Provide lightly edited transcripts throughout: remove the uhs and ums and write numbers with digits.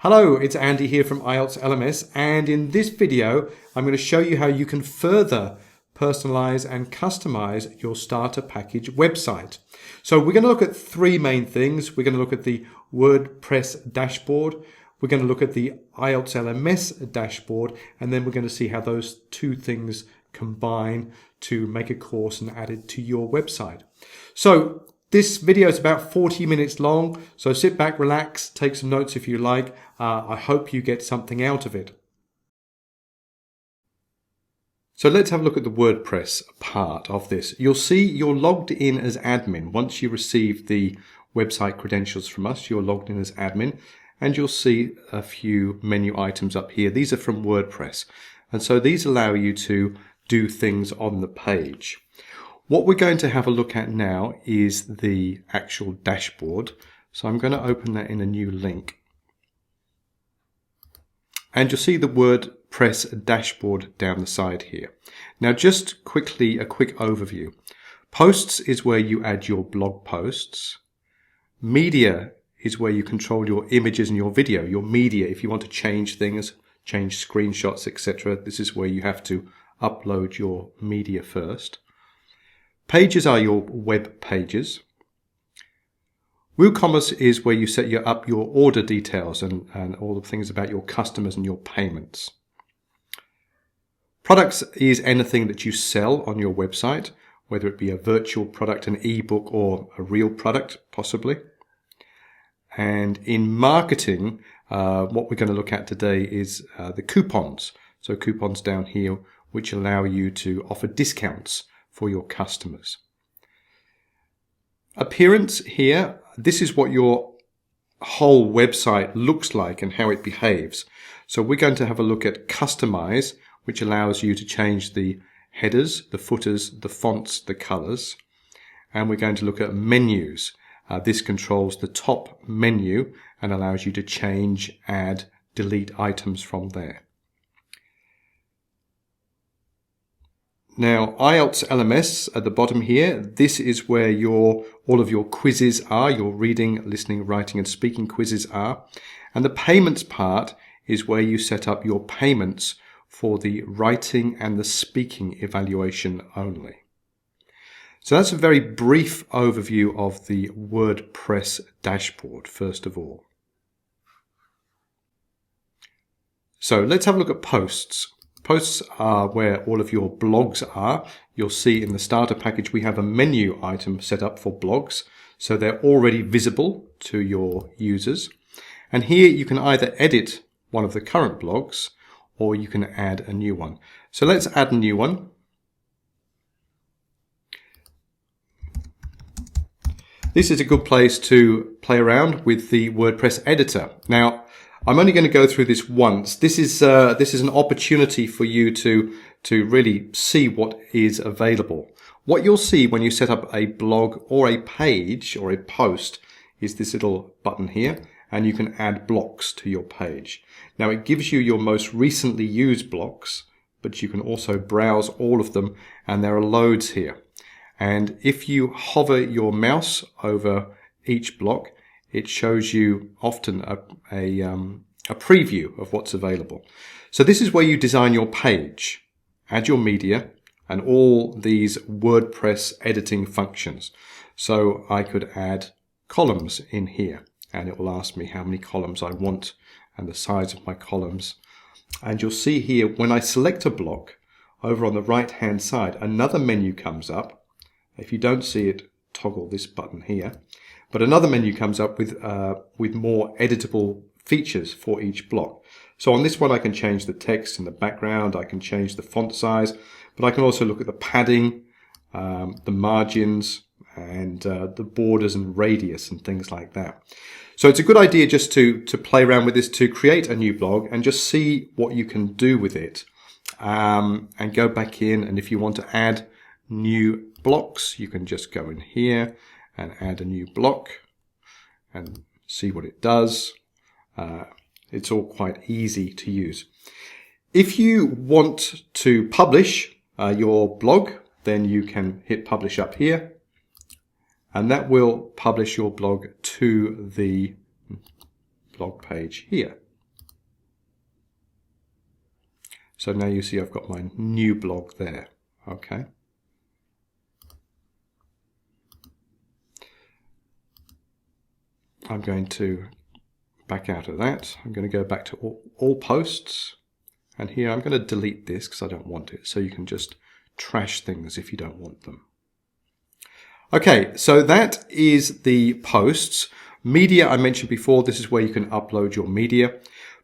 Hello, it's Andy here from IELTS LMS, and in this video I'm going to show you how you can further personalize and customize your starter package website. So we're going to look at three main things. We're going to look at the WordPress dashboard, we're going to look at the IELTS LMS dashboard, and then we're going to see how those two things combine to make a course and add it to your website. So this video is about 40 minutes long, so sit back, relax, take some notes if you like. I hope you get something out of it. So let's have a look at the WordPress part of this. You'll see you're logged in as admin. Once you receive the website credentials from us, you're logged in as admin, and you'll see a few menu items up here. These are from WordPress, and so these allow you to do things on the page. What we're going to have a look at now is the actual dashboard. So I'm going to open that in a new link. And you'll see the WordPress dashboard down the side here. Now just quickly, a quick overview. Posts is where you add your blog posts. Media is where you control your images and your video, your media. If you want to change things, change screenshots, etc., this is where you have to upload your media first. Pages are your web pages. WooCommerce is where you set up your order details and all the things about your customers and your payments. Products is anything that you sell on your website, whether it be a virtual product, an ebook, or a real product, possibly. And in marketing, what we're going to look at today is the coupons. So coupons down here, which allow you to offer discounts for your customers. Appearance here, this is what your whole website looks like and how it behaves. So we're going to have a look at customize, which allows you to change the headers, the footers, the fonts, the colors. And we're going to look at menus. This controls the top menu and allows you to change, add, delete items from there. Now, IELTS LMS at the bottom here, this is where all of your quizzes are, your reading, listening, writing and speaking quizzes are. And the payments part is where you set up your payments for the writing and the speaking evaluation only. So that's a very brief overview of the WordPress dashboard, first of all. So let's have a look at posts. Posts are where all of your blogs are. You'll see in the starter package we have a menu item set up for blogs, so they're already visible to your users. And here you can either edit one of the current blogs or you can add a new one. So let's add a new one. This is a good place to play around with the WordPress editor. Now, I'm only going to go through this once. This is an opportunity for you to really see what is available. What you'll see when you set up a blog or a page or a post is this little button here, and you can add blocks to your page. Now it gives you your most recently used blocks, but you can also browse all of them, and there are loads here. And if you hover your mouse over each block, it shows you often a preview of what's available. So this is where you design your page, add your media, and all these WordPress editing functions. So I could add columns in here, and it will ask me how many columns I want and the size of my columns. And you'll see here, when I select a block, over on the right-hand side, another menu comes up. If you don't see it, toggle this button here. But another menu comes up with more editable features for each block. So on this one I can change the text in the background, I can change the font size, but I can also look at the padding, the margins, and the borders and radius and things like that. So it's a good idea just to play around with this, to create a new blog and just see what you can do with it. And go back in, and if you want to add new blocks, you can just go in here and add a new block and see what it does. It's all quite easy to use. If you want to publish your blog, then you can hit publish up here, and that will publish your blog to the blog page here. So now you see I've got my new blog there. Okay. I'm going to back out of that. I'm going to go back to all posts. And here I'm going to delete this because I don't want it. So you can just trash things if you don't want them. Okay, so that is the posts. Media, I mentioned before, this is where you can upload your media.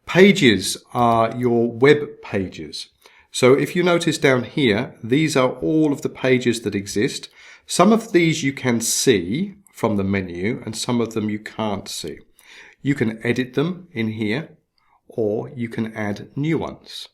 Pages are your web pages. So if you notice down here, these are all of the pages that exist. Some of these you can see from the menu and some of them you can't see. You can edit them in here or you can add new ones.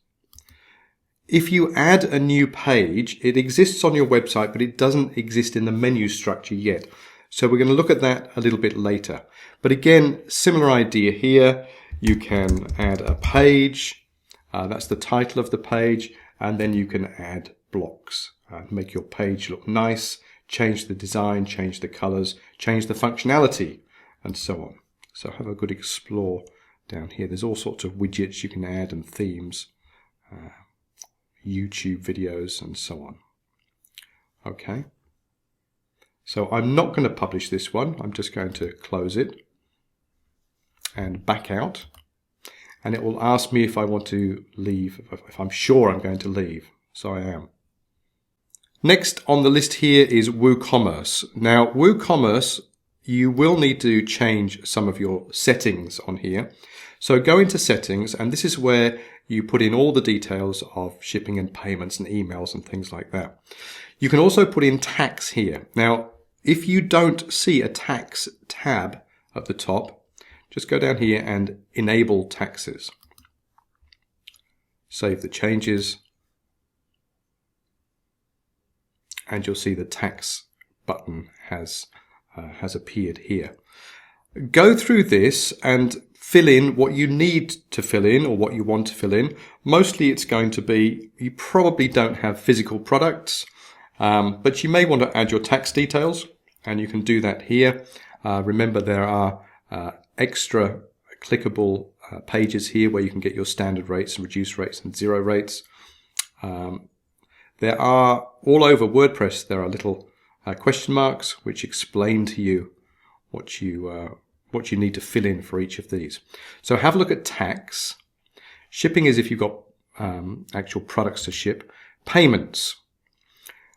If you add a new page, it exists on your website, but it doesn't exist in the menu structure yet. So we're going to look at that a little bit later. But again, similar idea here. You can add a page. That's the title of the page. And then you can add blocks. Make your page look nice. Change the design, change the colors, change the functionality, and so on. So have a good explore down here. There's all sorts of widgets you can add and themes. YouTube videos and so on. Okay. So I'm not going to publish this one. I'm just going to close it and back out. And it will ask me if I want to leave, if I'm sure I'm going to leave. So I am. Next on the list here is WooCommerce. Now, WooCommerce, you will need to change some of your settings on here. So go into settings, and this is where you put in all the details of shipping and payments and emails and things like that. You can also put in tax here. Now, if you don't see a tax tab at the top, just go down here and enable taxes. Save the changes. And you'll see the tax button has appeared here. Go through this and fill in what you need to fill in or what you want to fill in. Mostly it's going to be, you probably don't have physical products, but you may want to add your tax details, and you can do that here. Remember, there are extra clickable pages here where you can get your standard rates and reduced rates and zero rates. There are, all over WordPress, there are little question marks which explain to you what you need to fill in for each of these. So have a look at tax. Shipping is if you've got actual products to ship. Payments.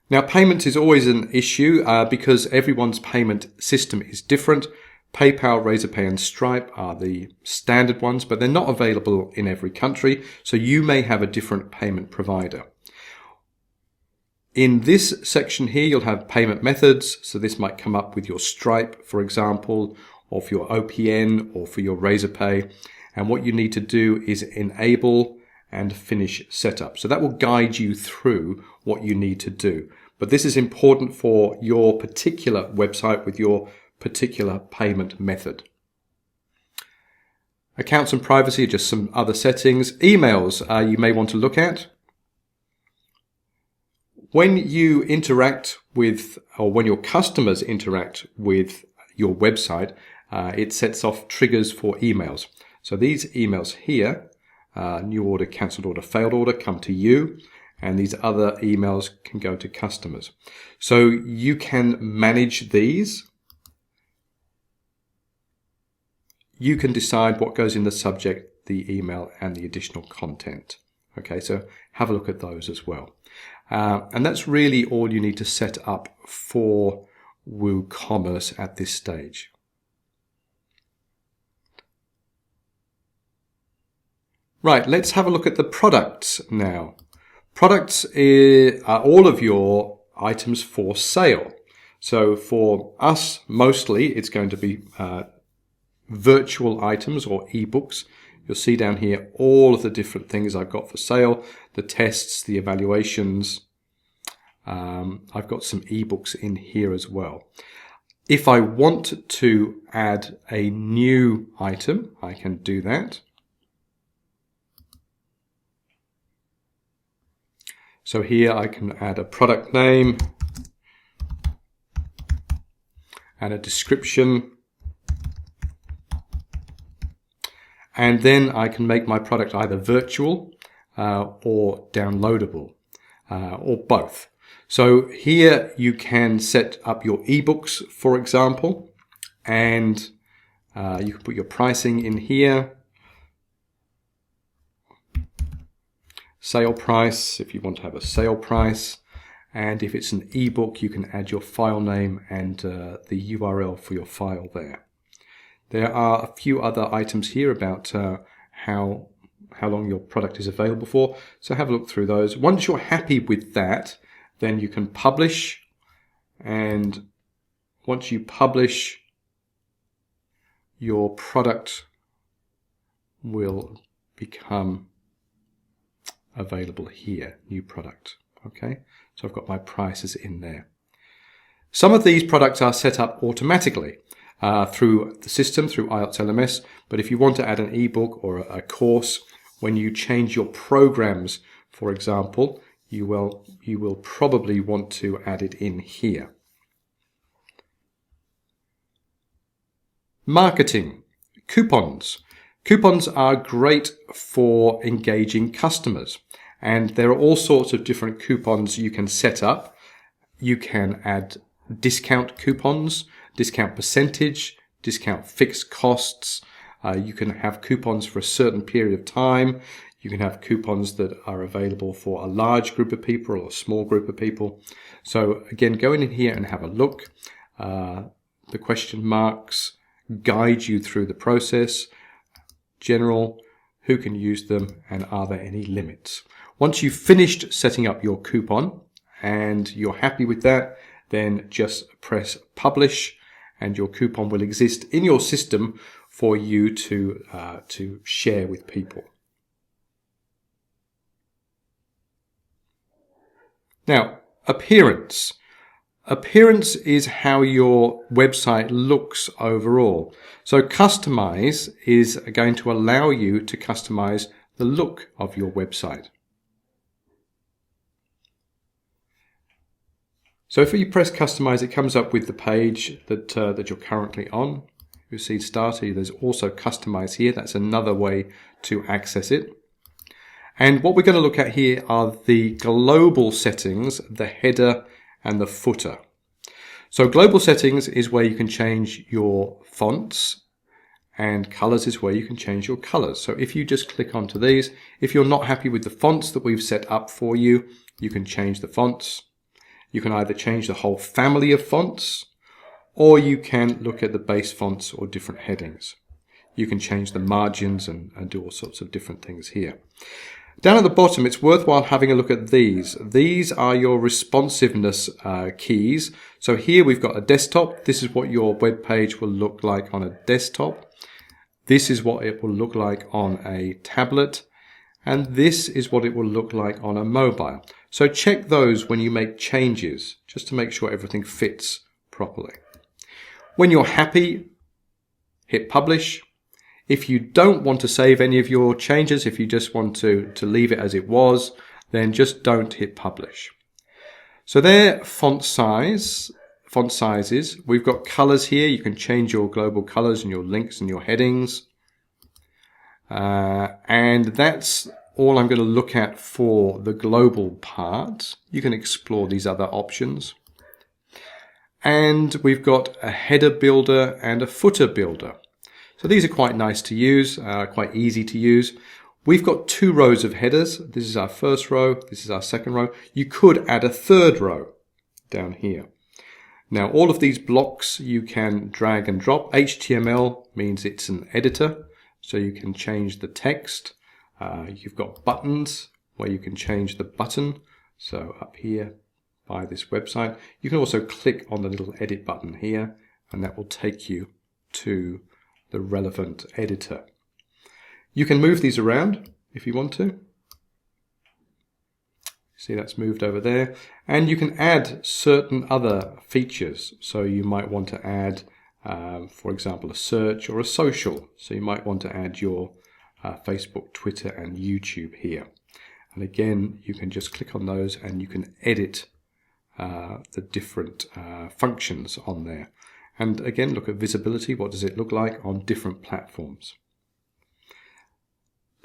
Now, payments is always an issue because everyone's payment system is different. PayPal, Razorpay and Stripe are the standard ones, but they're not available in every country, so you may have a different payment provider. In this section here, you'll have payment methods. So this might come up with your Stripe, for example, or for your OPN or for your Razorpay. And what you need to do is enable and finish setup. So that will guide you through what you need to do. But this is important for your particular website with your particular payment method. Accounts and privacy are just some other settings. Emails you may want to look at. When you interact with, or when your customers interact with your website, it sets off triggers for emails. So these emails here, new order, cancelled order, failed order, come to you, and these other emails can go to customers. So you can manage these. You can decide what goes in the subject, the email, and the additional content. Okay, so have a look at those as well. And that's really all you need to set up for WooCommerce at this stage. Right, let's have a look at the products now. Products are all of your items for sale. So for us, mostly, it's going to be virtual items or eBooks. You'll see down here all of the different things I've got for sale, the tests, the evaluations. I've got some eBooks in here as well. If I want to add a new item, I can do that. So here I can add a product name and a description. And then I can make my product either virtual, or downloadable, or both. So here you can set up your eBooks, for example, and you can put your pricing in here. Sale price, if you want to have a sale price. And if it's an ebook, you can add your file name and the URL for your file there. There are a few other items here about how long your product is available for. So have a look through those. Once you're happy with that, then you can publish. And once you publish, your product will become available here, new product. Okay, so I've got my prices in there. Some of these products are set up automatically through the system, through IELTS LMS, but if you want to add an ebook or a course, when you change your programs, for example, you will probably want to add it in here. Marketing. Coupons. Coupons are great for engaging customers, and there are all sorts of different coupons you can set up. You can add discount coupons, discount percentage, discount fixed costs. You can have coupons for a certain period of time. You can have coupons that are available for a large group of people or a small group of people. So again, go in here and have a look. The question marks guide you through the process. General, who can use them, and are there any limits? Once you've finished setting up your coupon and you're happy with that, then just press publish and your coupon will exist in your system for you to share with people. Now, appearance. Appearance is how your website looks overall. So customize is going to allow you to customize the look of your website. So if you press customize, it comes up with the page that you're currently on. You see starter, there's also customize here. That's another way to access it. And what we're going to look at here are the global settings, the header and the footer. So global settings is where you can change your fonts, and colors is where you can change your colors. So if you just click onto these, if you're not happy with the fonts that we've set up for you, you can change the fonts. You can either change the whole family of fonts, or you can look at the base fonts or different headings. You can change the margins and do all sorts of different things here. Down at the bottom, it's worthwhile having a look at these. These are your responsiveness keys. So here we've got a desktop. This is what your web page will look like on a desktop. This is what it will look like on a tablet. And this is what it will look like on a mobile. So check those when you make changes, just to make sure everything fits properly. When you're happy, hit publish. If you don't want to save any of your changes, if you just want to leave it as it was, then just don't hit publish. So there, font sizes. We've got colors here. You can change your global colors and your links and your headings. And that's all I'm going to look at for the global part. You can explore these other options. And we've got a header builder and a footer builder. So these are quite nice to use, quite easy to use. We've got 2 rows of headers. This is our first row. This is our second row. You could add a third row down here. Now, all of these blocks you can drag and drop. HTML means it's an editor, so you can change the text. You've got buttons where you can change the button. So up here by this website, you can also click on the little edit button here, and that will take you to the relevant editor. You can move these around if you want to. See, that's moved over there. And you can add certain other features. So you might want to add, for example, a search or a social. So you might want to add your Facebook, Twitter, and YouTube here. And again, you can just click on those and you can edit the different functions on there. And again, look at visibility. What does it look like on different platforms?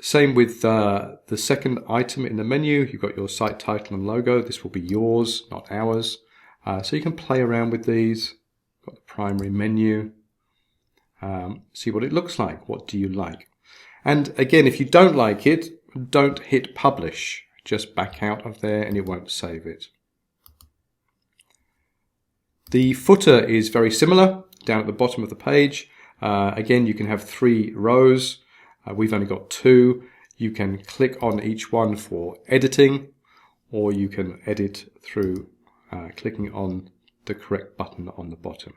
Same with the second item in the menu. You've got your site title and logo. This will be yours, not ours. So you can play around with these. Got the primary menu. See what it looks like. What do you like? And again, if you don't like it, don't hit publish. Just back out of there and it won't save it. The footer is very similar, down at the bottom of the page. Again, you can have 3 rows. We've only got 2. You can click on each one for editing, or you can edit through clicking on the correct button on the bottom.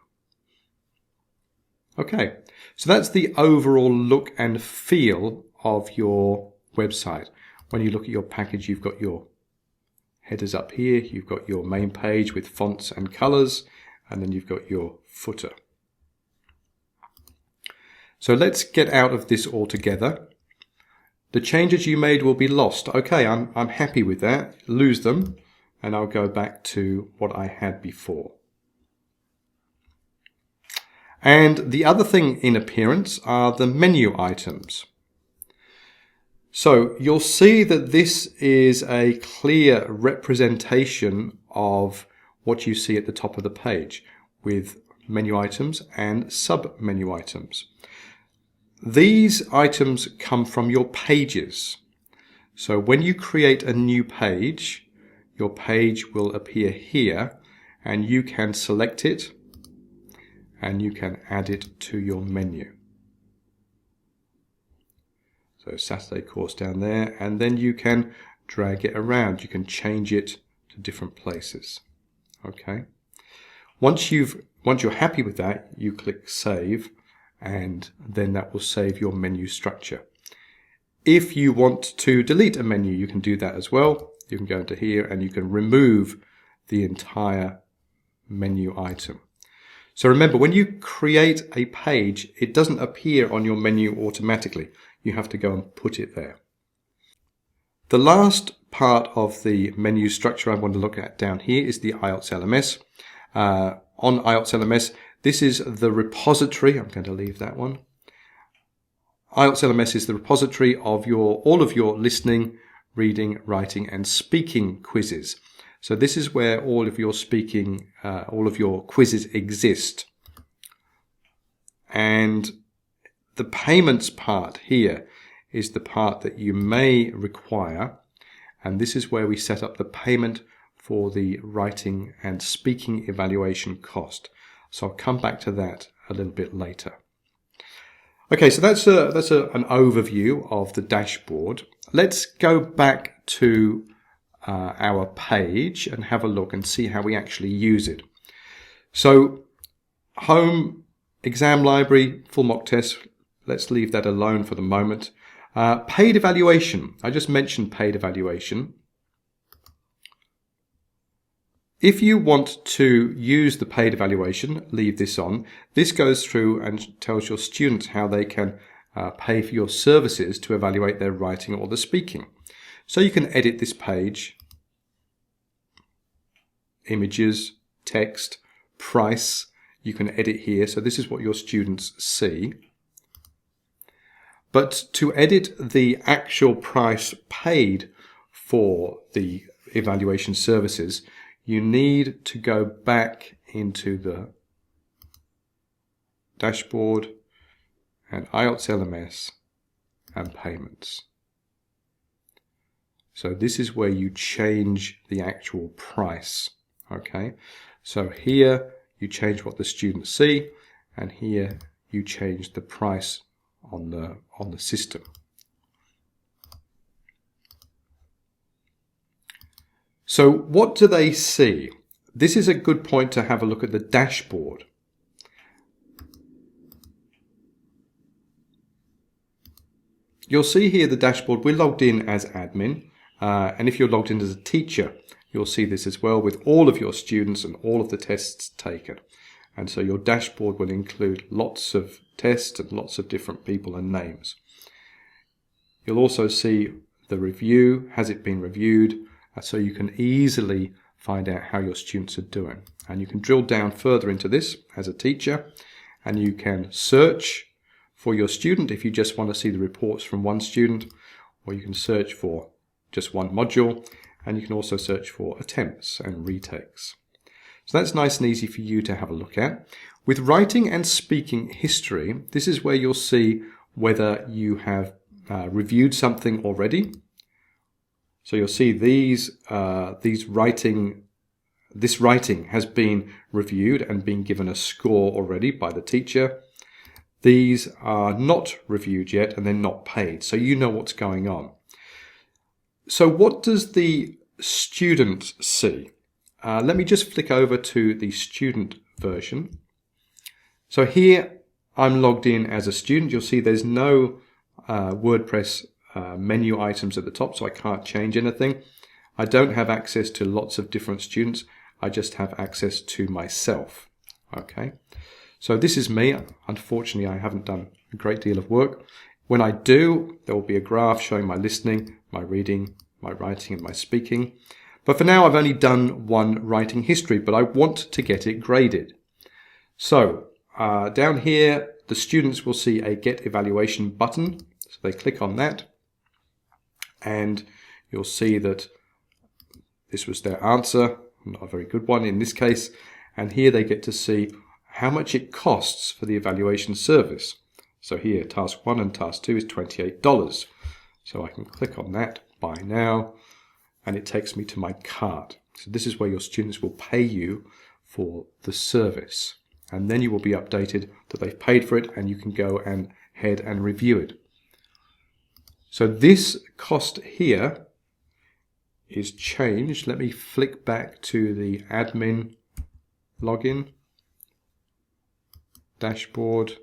Okay, so that's the overall look and feel of your website. When you look at your package, you've got your headers up here, you've got your main page with fonts and colors, and then you've got your footer. So let's get out of this altogether. The changes you made will be lost. Okay, I'm happy with that. Lose them, and I'll go back to what I had before. And the other thing in appearance are the menu items. So you'll see that this is a clear representation of what you see at the top of the page with menu items and sub-menu items. These items come from your pages. So when you create a new page, your page will appear here and you can select it and you can add it to your menu. So Saturday course down there, and then you can drag it around. You can change it to different places. Okay. Once you're happy with that, you click save, and then that will save your menu structure. If you want to delete a menu, you can do that as well. You can go into here and you can remove the entire menu item. So remember, when you create a page, it doesn't appear on your menu automatically. You have to go and put it there. The last part of the menu structure I want to look at down here is the IELTS LMS. On IELTS LMS, this is the repository. I'm going to leave that one. IELTS LMS is the repository of all of your listening, reading, writing, and speaking quizzes. So this is where all of your quizzes exist. And the payments part here is the part that you may require. And this is where we set up the payment for the writing and speaking evaluation cost. So I'll come back to that a little bit later. Okay, so that's an overview of the dashboard. Let's go back to our page and have a look and see how we actually use it. So home, exam library, full mock test, let's leave that alone for the moment. Paid evaluation, I just mentioned paid evaluation. If you want to use the paid evaluation, leave this on. This goes through and tells your students how they can pay for your services to evaluate their writing or the speaking. So you can edit this page, images, text, price, you can edit here. So this is what your students see. But to edit the actual price paid for the evaluation services, you need to go back into the dashboard and IELTS LMS and payments. So this is where you change the actual price. Okay, so here you change what the students see, and here you change the price on the system. So what do they see? This is a good point to have a look at the dashboard. You'll see here the dashboard. We're logged in as admin, and if you're logged in as a teacher, you'll see this as well with all of your students and all of the tests taken. And so your dashboard will include lots of tests and lots of different people and names. You'll also see the review, has it been reviewed, so you can easily find out how your students are doing. And you can drill down further into this as a teacher, and you can search for your student if you just want to see the reports from one student, or you can search for just one module, and you can also search for attempts and retakes. So that's nice and easy for you to have a look at. With writing and speaking history, this is where you'll see whether you have reviewed something already. So you'll see this writing has been reviewed and been given a score already by the teacher. These are not reviewed yet and they're not paid, so you know what's going on. So what does the student see? Let me just flick over to the student version. So here I'm logged in as a student. You'll see there's no WordPress menu items at the top, so I can't change anything. I don't have access to lots of different students. I just have access to myself. Okay, so this is me. Unfortunately, I haven't done a great deal of work. When I do, there will be a graph showing my listening, my reading, my writing, and my speaking. But for now, I've only done one writing history, but I want to get it graded. So down here, the students will see a Get Evaluation button. So they click on that, and you'll see that this was their answer, not a very good one in this case. And here they get to see how much it costs for the evaluation service. So here, task 1 and task 2 is $28. So I can click on that, buy now, and it takes me to my cart. So this is where your students will pay you for the service. And then you will be updated that they've paid for it, and you can go and head and review it. So this cost here is changed. Let me flick back to the admin login, dashboard,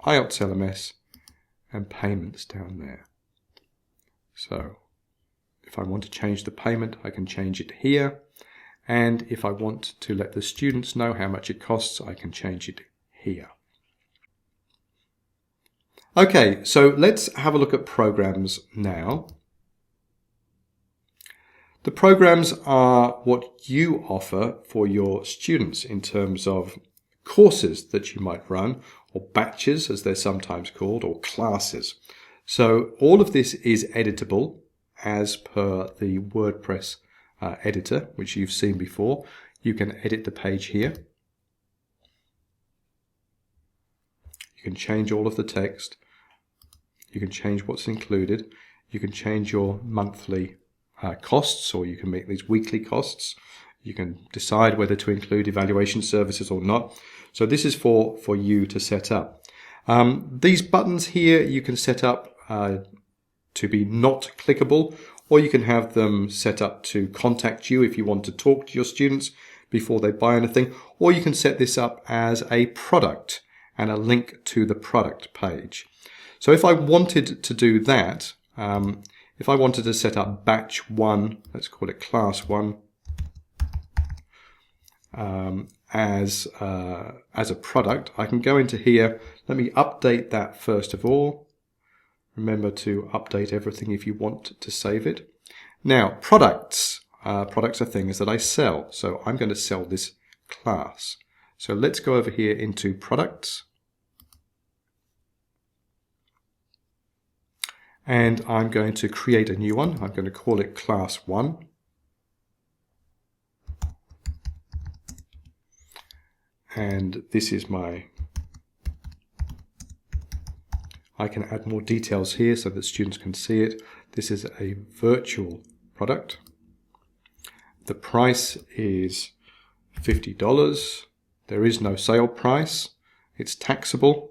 IELTS LMS, and payments down there. So if I want to change the payment, I can change it here. And if I want to let the students know how much it costs, I can change it here. Okay, so let's have a look at programs now. The programs are what you offer for your students in terms of courses that you might run, or batches as they're sometimes called, or classes. So all of this is editable as per the WordPress editor, which you've seen before. You can edit the page here. You can change all of the text. You can change what's included. You can change your monthly costs, or you can make these weekly costs. You can decide whether to include evaluation services or not. So this is for you to set up. These buttons here you can set up to be not clickable, or you can have them set up to contact you if you want to talk to your students before they buy anything, or you can set this up as a product and a link to the product page. So if I wanted to do that, if I wanted to set up batch 1, let's call it class 1, as a product, I can go into here. Let me update that first of all. Remember to update everything if you want to save it. Now, products. Products are things that I sell. So I'm going to sell this class. So let's go over here into products. And I'm going to create a new one. I'm going to call it class 1. And this is I can add more details here so that students can see it. This is a virtual product. The price is $50. There is no sale price. It's taxable.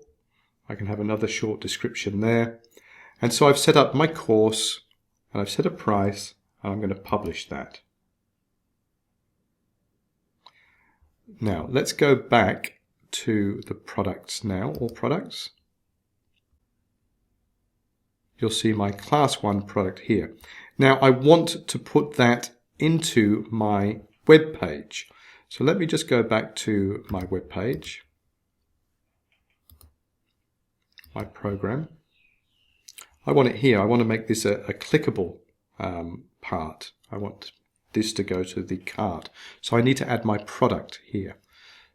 I can have another short description there. And so I've set up my course and I've set a price, and I'm going to publish that. Now let's go back to the products now, all products. You'll see my class 1 product here. Now I want to put that into my web page. So let me just go back to my web page, my program. I want it here. I want to make this a clickable part. I want this to go to the cart. So I need to add my product here.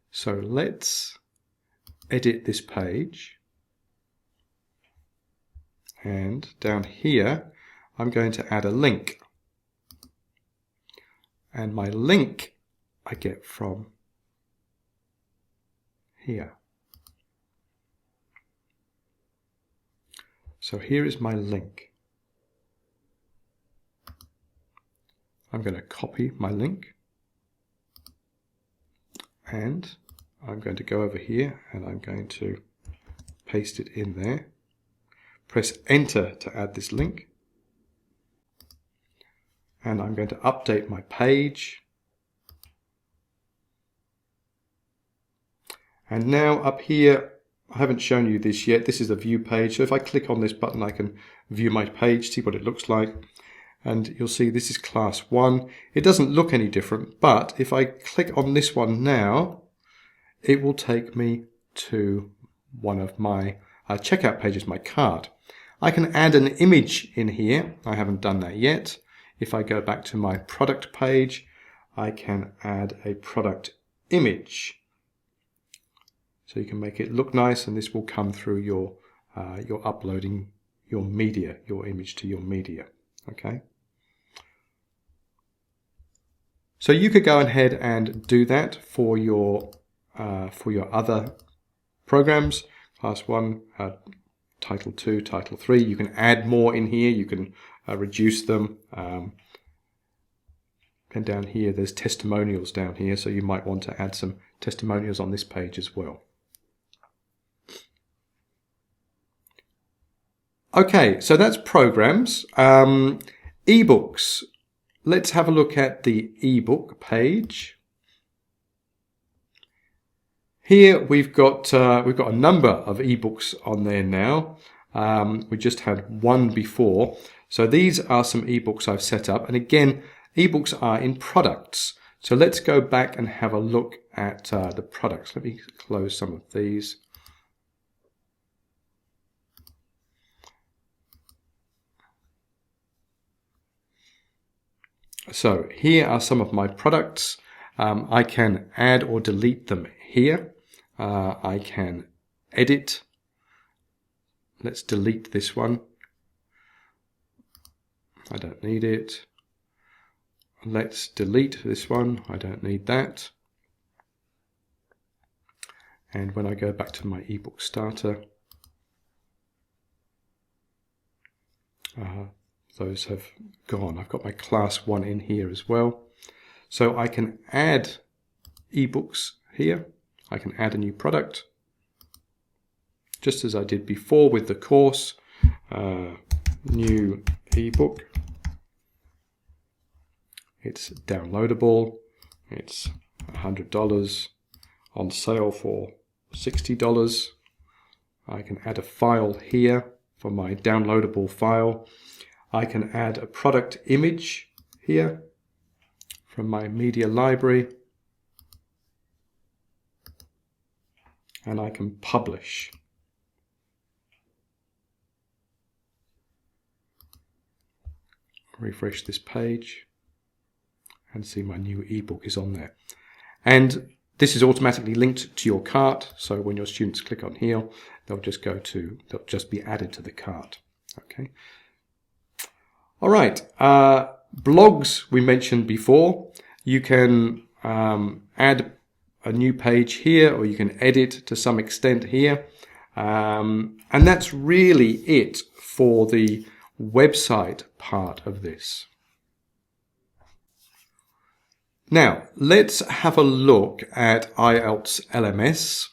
So let's edit this page. And down here, I'm going to add a link. And my link I get from here. So here is my link. I'm going to copy my link. And I'm going to go over here and I'm going to paste it in there. Press enter to add this link. And I'm going to update my page. And now up here, I haven't shown you this yet. This is the view page. So if I click on this button, I can view my page, see what it looks like. And you'll see this is class 1. It doesn't look any different, but if I click on this one now, it will take me to one of my checkout pages, my cart. I can add an image in here. I haven't done that yet. If I go back to my product page, I can add a product image. So you can make it look nice, and this will come through your uploading your media, your image to your media. Okay. So you could go ahead and do that for your other programs, Class 1, Title 2, Title 3. You can add more in here. You can reduce them. And down here, there's testimonials down here, so you might want to add some testimonials on this page as well. Okay, so that's programs. eBooks. Let's have a look at the ebook page. Here we've got a number of ebooks on there now. We just had one before. So these are some ebooks I've set up. And again, ebooks are in products. So let's go back and have a look at the products. Let me close some of these. So here are some of my products. I can add or delete them here. I can edit. Let's delete this one. I don't need it. Let's delete this one. I don't need that. And when I go back to my ebook starter, those have gone. I've got my class 1 in here as well. So I can add ebooks here. I can add a new product, just as I did before with the course. New ebook. It's downloadable. It's $100 on sale for $60. I can add a file here for my downloadable file. I can add a product image here from my media library. And I can publish. Refresh this page and see my new ebook is on there. And this is automatically linked to your cart. So when your students click on here, they'll just be added to the cart. Okay. All right. Blogs we mentioned before. You can add a new page here, or you can edit to some extent here. And that's really it for the website part of this. Now, let's have a look at IELTS LMS.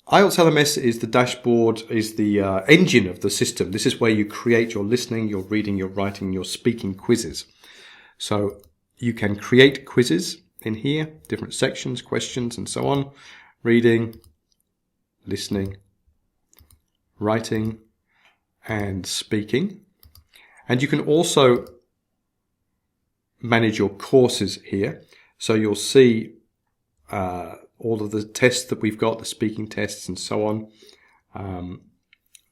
IELTS LMS is the dashboard, is the engine of the system. This is where you create your listening, your reading, your writing, your speaking quizzes. So you can create quizzes in here, different sections, questions, and so on. Reading, listening, writing, and speaking. And you can also manage your courses here. So you'll see all of the tests that we've got, the speaking tests and so on.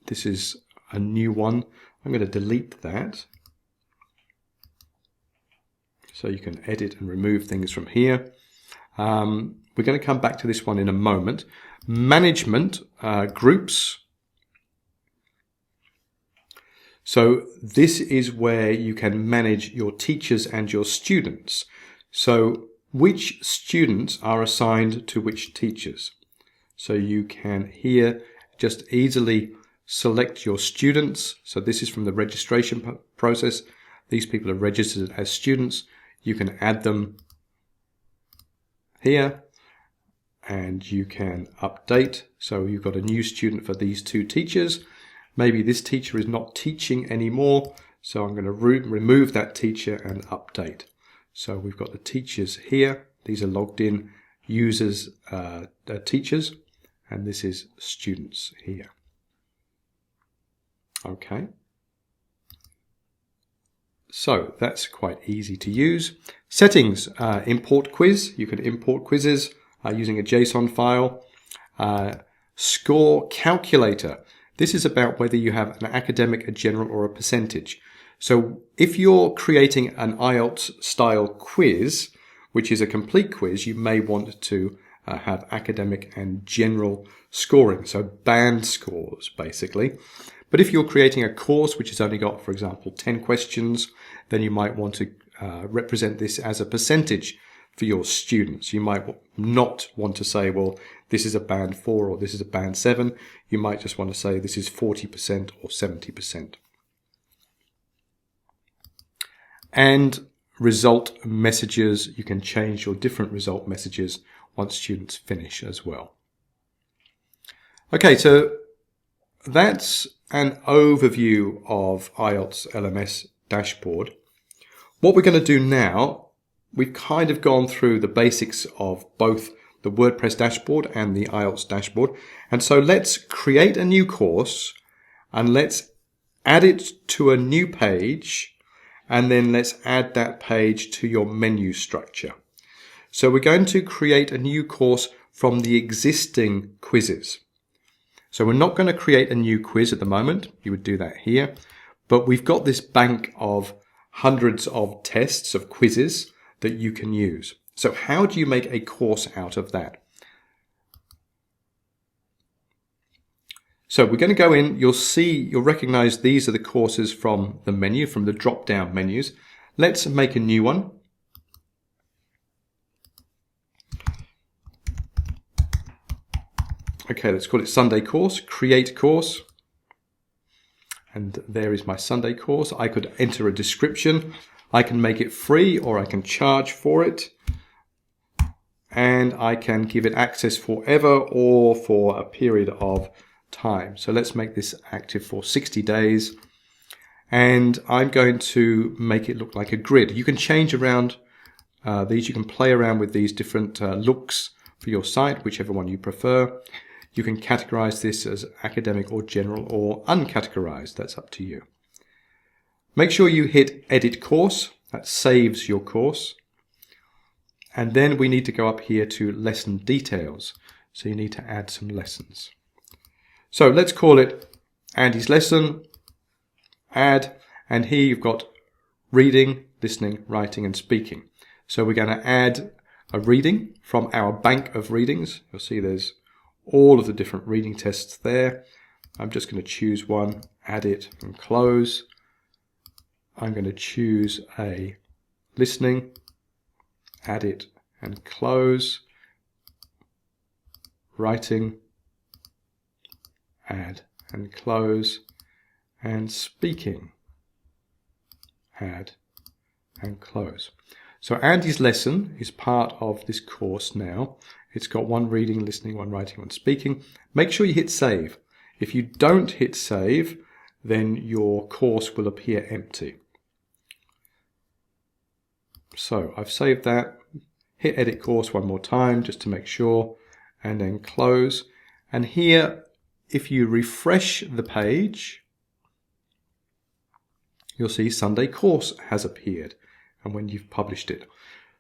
This is a new one. I'm going to delete that. So you can edit and remove things from here. We're going to come back to this one in a moment. Management, groups, So this is where you can manage your teachers and your students. So which students are assigned to which teachers? So you can here just easily select your students. So this is from the registration process. These people are registered as students. You can add them here and you can update. So you've got a new student for these two teachers. Maybe this teacher is not teaching anymore. So I'm going to remove that teacher and update. So we've got the teachers here. These are logged in users, teachers, and this is students here. Okay. So that's quite easy to use. Settings, import quiz. You can import quizzes using a JSON file. Score calculator. This is about whether you have an academic, a general, or a percentage. So if you're creating an IELTS style quiz, which is a complete quiz, you may want to have academic and general scoring. So band scores, basically. But if you're creating a course which has only got, for example, 10 questions, then you might want to represent this as a percentage for your students. You might not want to say, well, this is a band 4 or this is a band 7. You might just want to say this is 40% or 70%. And result messages, you can change your different result messages once students finish as well. Okay, so that's an overview of IELTS LMS dashboard. What we're going to do now, we've kind of gone through the basics of both the WordPress dashboard and the IELTS dashboard. And so let's create a new course and let's add it to a new page, and then let's add that page to your menu structure. So we're going to create a new course from the existing quizzes. So we're not going to create a new quiz at the moment. You would do that here. But we've got this bank of hundreds of tests, of quizzes that you can use. So how do you make a course out of that? So we're going to go in, you'll recognize these are the courses from the menu, from the drop-down menus. Let's make a new one. Okay, let's call it Sunday course, create course. And there is my Sunday course. I could enter a description. I can make it free or I can charge for it. And I can give it access forever or for a period of time. So let's make this active for 60 days. And I'm going to make it look like a grid. You can change around these. You can play around with these different looks for your site, whichever one you prefer. You can categorize this as academic or general or uncategorized. That's up to you. Make sure you hit edit course. That saves your course. And then we need to go up here to lesson details. So you need to add some lessons. So let's call it Andy's lesson, add, and here you've got reading, listening, writing, and speaking. So we're going to add a reading from our bank of readings. You'll see there's all of the different reading tests there. I'm just going to choose one, add it, and close. I'm going to choose a listening, add it, and close. Writing, add and close, and speaking, add and close. So Andy's lesson is part of this course now. It's got one reading, listening, one writing, one speaking. Make sure you hit save. If you don't hit save, then your course will appear empty. So I've saved that. Hit edit course one more time just to make sure, and then close. And here, if you refresh the page, you'll see Sunday course has appeared, and when you've published it.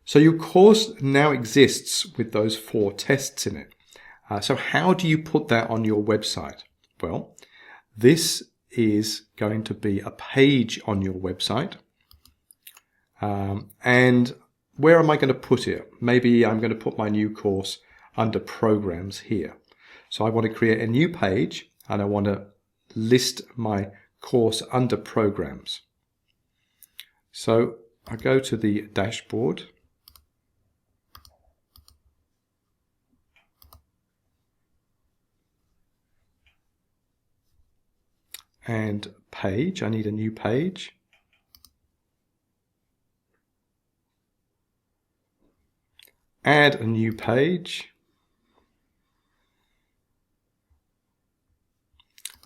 So your course now exists with those 4 tests in it. So how do you put that on your website? Well, this is going to be a page on your website. And where am I going to put it? Maybe I'm going to put my new course under programs here. So I want to create a new page and I want to list my course under Programs. So I go to the dashboard, and page. I need a new page. Add a new page.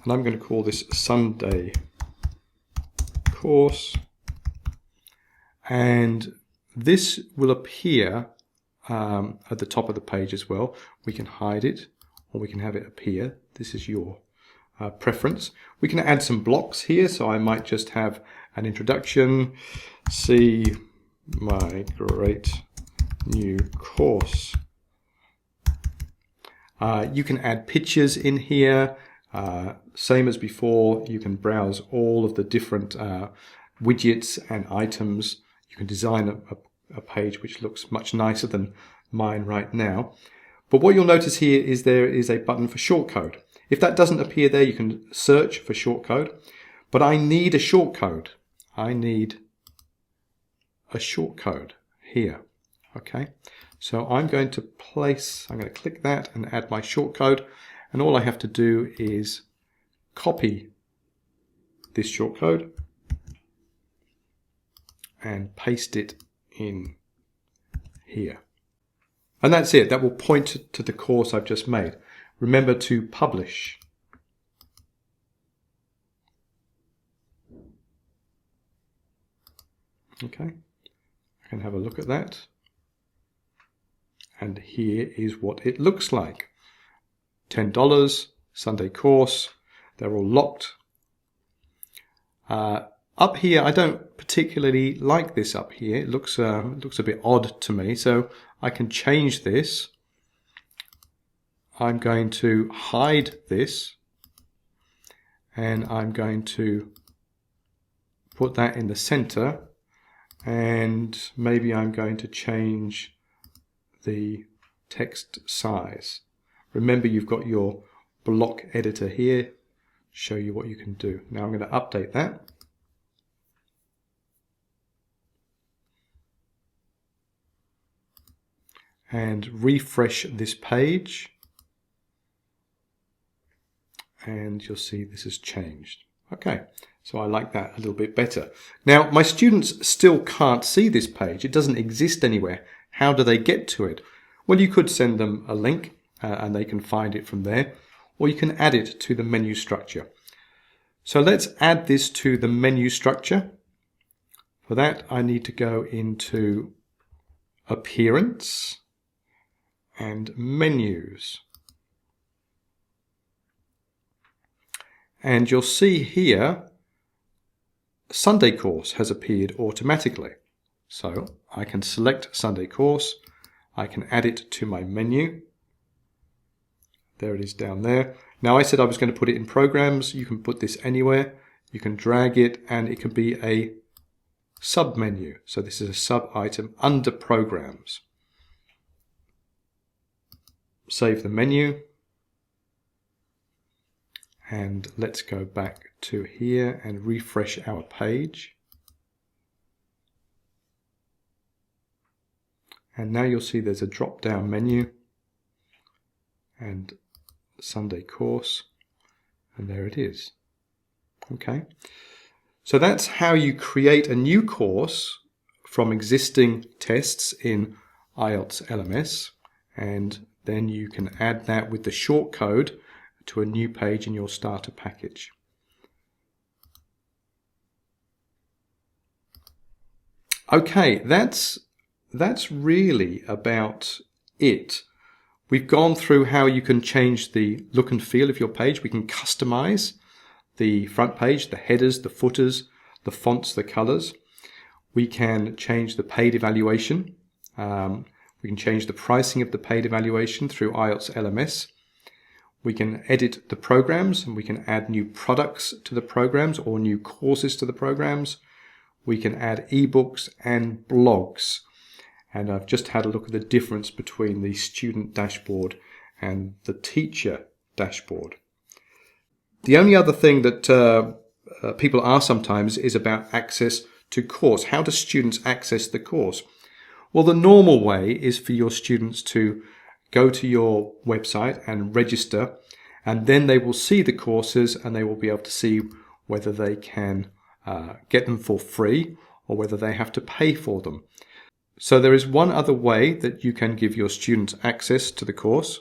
And I'm going to call this Sunday course. And this will appear at the top of the page as well. We can hide it or we can have it appear. This is your preference. We can add some blocks here. So I might just have an introduction. See my great new course. You can add pictures in here. Same as before, you can browse all of the different widgets and items. You can design a page which looks much nicer than mine right now. But what you'll notice here is there is a button for shortcode. If that doesn't appear there, you can search for shortcode. But I need a shortcode. I need a shortcode here. Okay, so I'm going to click that and add my shortcode. And all I have to do is copy this shortcode and paste it in here. And that's it. That will point to the course I've just made. Remember to publish. Okay, I can have a look at that. And here is what it looks like. $10, Sunday course. They're all locked. Up here, I don't particularly like this up here. It looks a bit odd to me, so I can change this. I'm going to hide this, and I'm going to put that in the center, and maybe I'm going to change the text size. Remember, you've got your block editor here, show you what you can do. Now I'm going to update that. And refresh this page. And you'll see this has changed. Okay, so I like that a little bit better. Now, my students still can't see this page. It doesn't exist anywhere. How do they get to it? Well, you could send them a link and they can find it from there, or you can add it to the menu structure. So let's add this to the menu structure. For that, I need to go into Appearance and Menus. And you'll see here, Sunday course has appeared automatically. So I can select Sunday course. I can add it to my menu. There it is down there. Now I said I was going to put it in Programs. You can put this anywhere. You can drag it and it can be a sub menu. So this is a sub item under Programs. Save the menu. And let's go back to here and refresh our page. And now you'll see there's a drop down menu and Sunday course, and there it is. Okay, so that's how you create a new course from existing tests in IELTS LMS, and then you can add that with the shortcode to a new page in your starter package. Okay, that's really about it. We've gone through how you can change the look and feel of your page. We can customize the front page, the headers, the footers, the fonts, the colors. We can change the paid evaluation. We can change the pricing of the paid evaluation through IELTS LMS. We can edit the programs and we can add new products to the programs or new courses to the programs. We can add eBooks and blogs. And I've just had a look at the difference between the student dashboard and the teacher dashboard. The only other thing that people ask sometimes is about access to course. How do students access the course? Well, the normal way is for your students to go to your website and register, and then they will see the courses and they will be able to see whether they can get them for free or whether they have to pay for them. So there is one other way that you can give your students access to the course.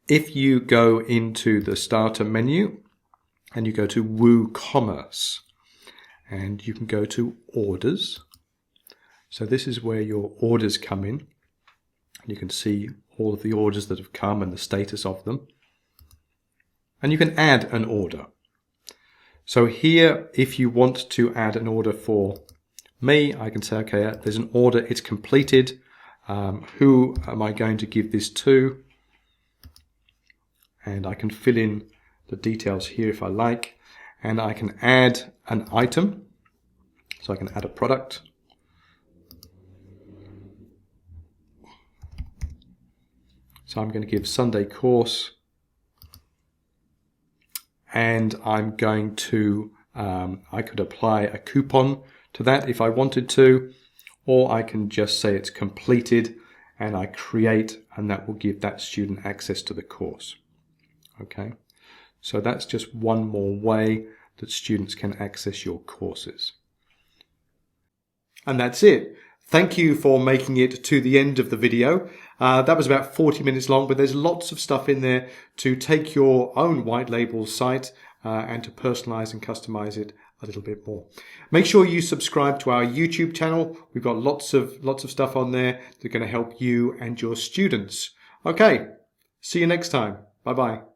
If you go into the starter menu and you go to WooCommerce and you can go to orders. So this is where your orders come in. You can see all of the orders that have come and the status of them. And you can add an order. So here, if you want to add an order for me, I can say, okay, there's an order, it's completed. Who am I going to give this to? And I can fill in the details here if I like. And I can add an item. So I can add a product. So I'm going to give Sunday course, and I'm going to, I could apply a coupon to that if I wanted to, or I can just say it's completed and I create, and that will give that student access to the course. Okay, so that's just one more way that students can access your courses. And that's it. Thank you for making it to the end of the video. That was about 40 minutes long, but there's lots of stuff in there to take your own white label site and to personalize and customize it a little bit more. Make sure you subscribe to our YouTube channel. We've got lots of stuff on there that's going to help you and your students. Okay, see you next time. Bye-bye.